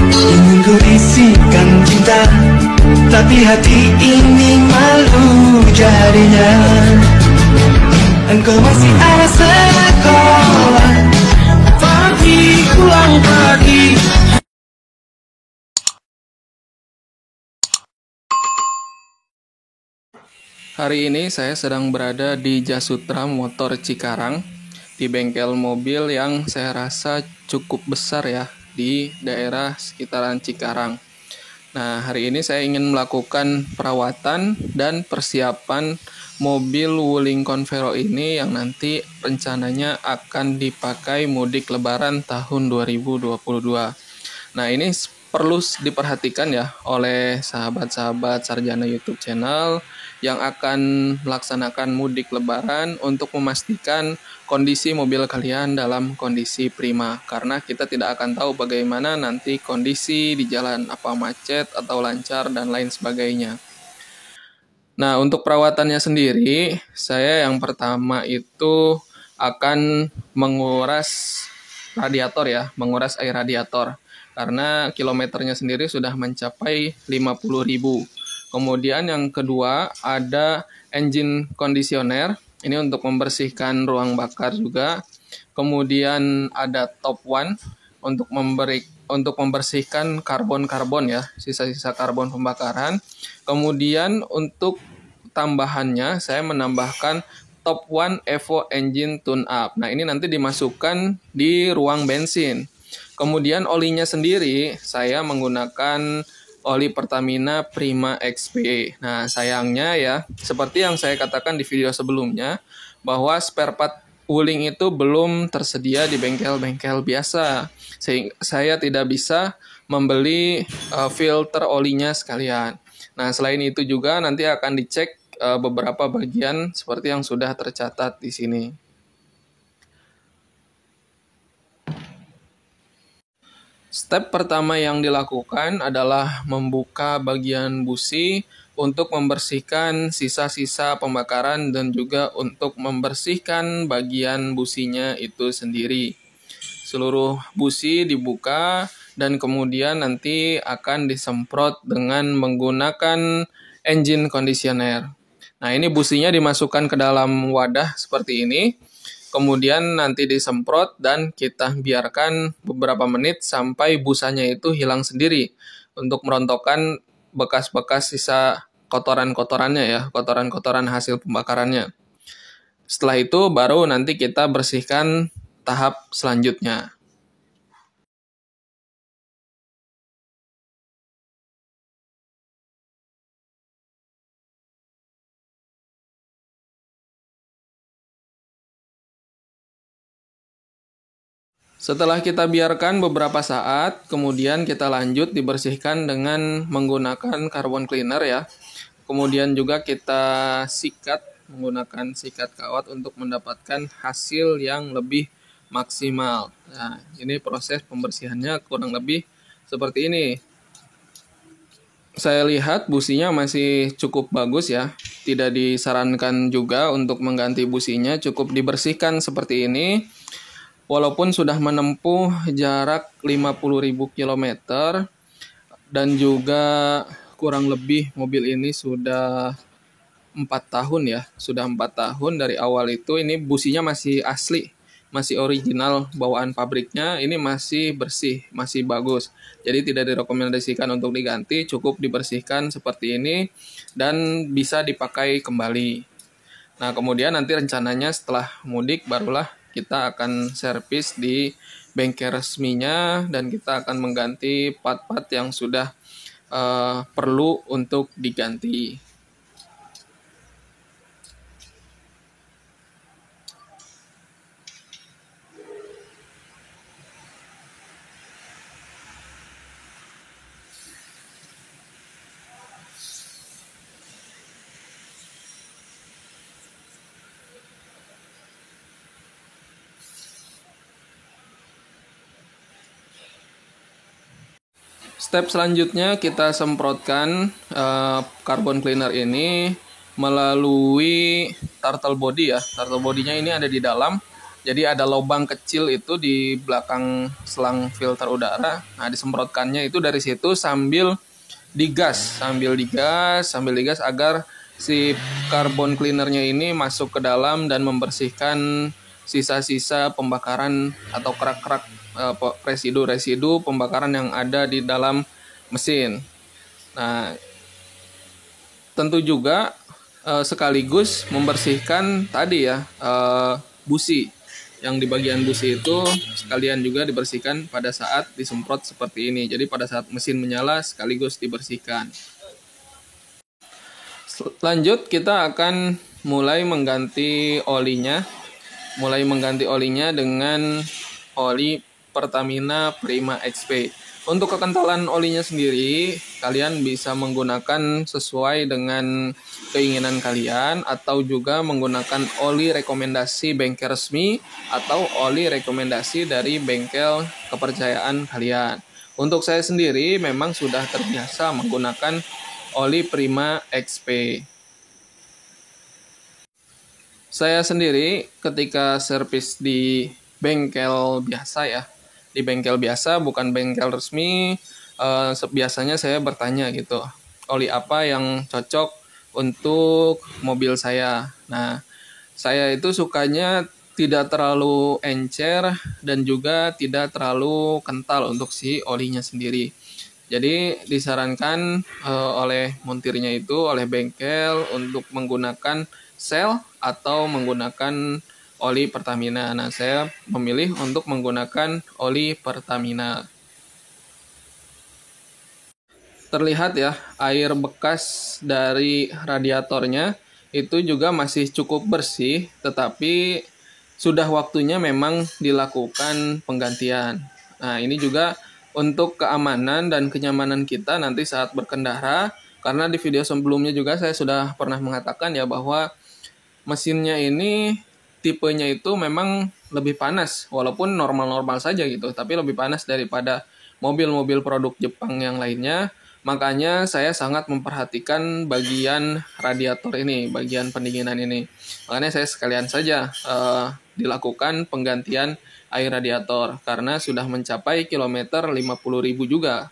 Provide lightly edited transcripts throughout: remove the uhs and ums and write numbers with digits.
Ingin ku bisikan cinta, tapi hati ini malu jadinya. Engkau masih ada sekolah, pagi pulang pagi. Hari ini saya sedang berada di Jasutra Motor Cikarang, di bengkel mobil yang saya rasa cukup besar ya di daerah sekitaran Cikarang. Nah, hari ini saya ingin melakukan perawatan dan persiapan mobil Wuling Convero ini yang nanti rencananya akan dipakai mudik Lebaran tahun 2022. Nah, ini perlu diperhatikan ya oleh sahabat-sahabat Sarjana YouTube channel yang akan melaksanakan mudik Lebaran untuk memastikan kondisi mobil kalian dalam kondisi prima. Karena kita tidak akan tahu bagaimana nanti kondisi di jalan, apa macet atau lancar dan lain sebagainya. Nah, untuk perawatannya sendiri, saya yang pertama itu akan menguras radiator ya, menguras air radiator. Karena kilometernya sendiri sudah mencapai 50.000. Kemudian yang kedua ada engine conditioner, ini untuk membersihkan ruang bakar juga. Kemudian ada top one untuk membersihkan karbon ya, sisa-sisa karbon pembakaran. Kemudian untuk tambahannya saya menambahkan top one Evo engine tune up. Nah, ini nanti dimasukkan di ruang bensin. Kemudian olinya sendiri saya menggunakan oli Pertamina Prima XP. Nah, sayangnya ya, seperti yang saya katakan di video sebelumnya, bahwa spare part Wuling itu belum tersedia di bengkel-bengkel biasa. Sehingga saya tidak bisa membeli filter olinya sekalian. Nah, selain itu juga nanti akan dicek beberapa bagian seperti yang sudah tercatat di sini. Step pertama yang dilakukan adalah membuka bagian busi untuk membersihkan sisa-sisa pembakaran dan juga untuk membersihkan bagian businya itu sendiri. Seluruh busi dibuka dan kemudian nanti akan disemprot dengan menggunakan engine conditioner. Nah, ini businya dimasukkan ke dalam wadah seperti ini. Kemudian nanti disemprot dan kita biarkan beberapa menit sampai busanya itu hilang sendiri untuk merontokkan bekas-bekas sisa kotoran-kotorannya ya, kotoran-kotoran hasil pembakarannya. Setelah itu baru nanti kita bersihkan tahap selanjutnya. Setelah kita biarkan beberapa saat, kemudian kita lanjut dibersihkan dengan menggunakan carbon cleaner ya. Kemudian juga kita sikat menggunakan sikat kawat untuk mendapatkan hasil yang lebih maksimal. Nah, ini proses pembersihannya kurang lebih seperti ini. Saya lihat businya masih cukup bagus ya. Tidak disarankan juga untuk mengganti businya, cukup dibersihkan seperti ini. Walaupun sudah menempuh jarak 50.000 km dan juga kurang lebih mobil ini sudah 4 tahun ya, sudah 4 tahun dari awal itu ini businya masih asli, masih original bawaan pabriknya, ini masih bersih, masih bagus. Jadi tidak direkomendasikan untuk diganti, cukup dibersihkan seperti ini dan bisa dipakai kembali. Nah, kemudian nanti rencananya setelah mudik barulah kita akan servis di bengkel resminya dan kita akan mengganti part-part yang sudah perlu untuk diganti. Step selanjutnya kita semprotkan carbon cleaner ini melalui turtle body ya. Turtle body-nya ini ada di dalam. Jadi ada lubang kecil itu di belakang selang filter udara. Nah, disemprotkannya itu dari situ sambil digas agar si carbon cleanernya ini masuk ke dalam dan membersihkan sisa-sisa pembakaran atau kerak-kerak residu-residu pembakaran yang ada di dalam mesin. Nah, tentu juga sekaligus membersihkan tadi ya busi. Yang di bagian busi itu sekalian juga dibersihkan pada saat disemprot seperti ini. Jadi pada saat mesin menyala sekaligus dibersihkan. Lanjut, kita akan mulai mengganti olinya. Dengan oli Pertamina Prima XP. Untuk kekentalan olinya sendiri, kalian bisa menggunakan sesuai dengan keinginan kalian atau juga menggunakan oli rekomendasi bengkel resmi atau oli rekomendasi dari bengkel kepercayaan kalian. Untuk saya sendiri memang sudah terbiasa menggunakan oli Prima XP. Saya sendiri ketika servis di bengkel biasa ya, di bengkel biasa bukan bengkel resmi, biasanya saya bertanya gitu, oli apa yang cocok untuk mobil saya. Nah, saya itu sukanya tidak terlalu encer dan juga tidak terlalu kental untuk si olinya sendiri. Jadi disarankan oleh montirnya itu, oleh bengkel untuk menggunakan Shell atau menggunakan oli Pertamina. Nah, saya memilih untuk menggunakan oli Pertamina. Terlihat ya, air bekas dari radiatornya itu juga masih cukup bersih, tetapi sudah waktunya memang dilakukan penggantian. Nah, ini juga untuk keamanan dan kenyamanan kita nanti saat berkendara, karena di video sebelumnya juga saya sudah pernah mengatakan ya bahwa mesinnya ini tipenya itu memang lebih panas, walaupun normal-normal saja gitu, tapi lebih panas daripada mobil-mobil produk Jepang yang lainnya. Makanya saya sangat memperhatikan bagian radiator ini, bagian pendinginan ini. Makanya saya sekalian saja dilakukan penggantian air radiator karena sudah mencapai kilometer 50.000 juga.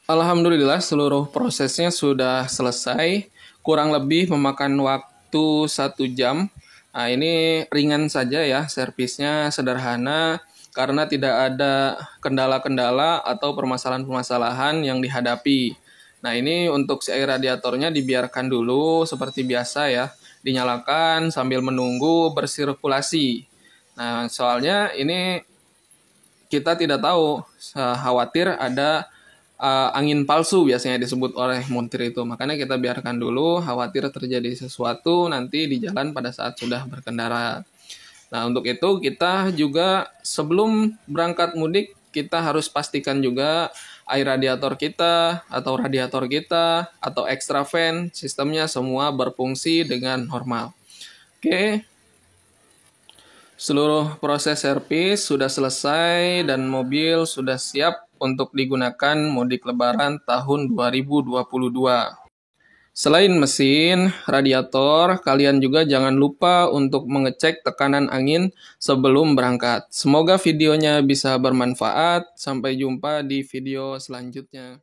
Alhamdulillah seluruh prosesnya sudah selesai, kurang lebih memakan waktu 1 jam. Nah, ini ringan saja ya, servisnya sederhana karena tidak ada kendala-kendala atau permasalahan-permasalahan yang dihadapi. Nah, ini untuk si air radiatornya dibiarkan dulu seperti biasa ya, dinyalakan sambil menunggu bersirkulasi. Nah, soalnya ini kita tidak tahu, khawatir ada angin palsu biasanya disebut oleh montir itu. Makanya kita biarkan dulu, khawatir terjadi sesuatu nanti di jalan pada saat sudah berkendara. Nah, untuk itu kita juga sebelum berangkat mudik, kita harus pastikan juga air radiator kita atau extra fan sistemnya semua berfungsi dengan normal. Oke. Seluruh proses servis sudah selesai dan mobil sudah siap untuk digunakan mudik lebaran tahun 2022. Selain mesin, radiator, kalian juga jangan lupa untuk mengecek tekanan angin sebelum berangkat. Semoga videonya bisa bermanfaat. Sampai jumpa di video selanjutnya.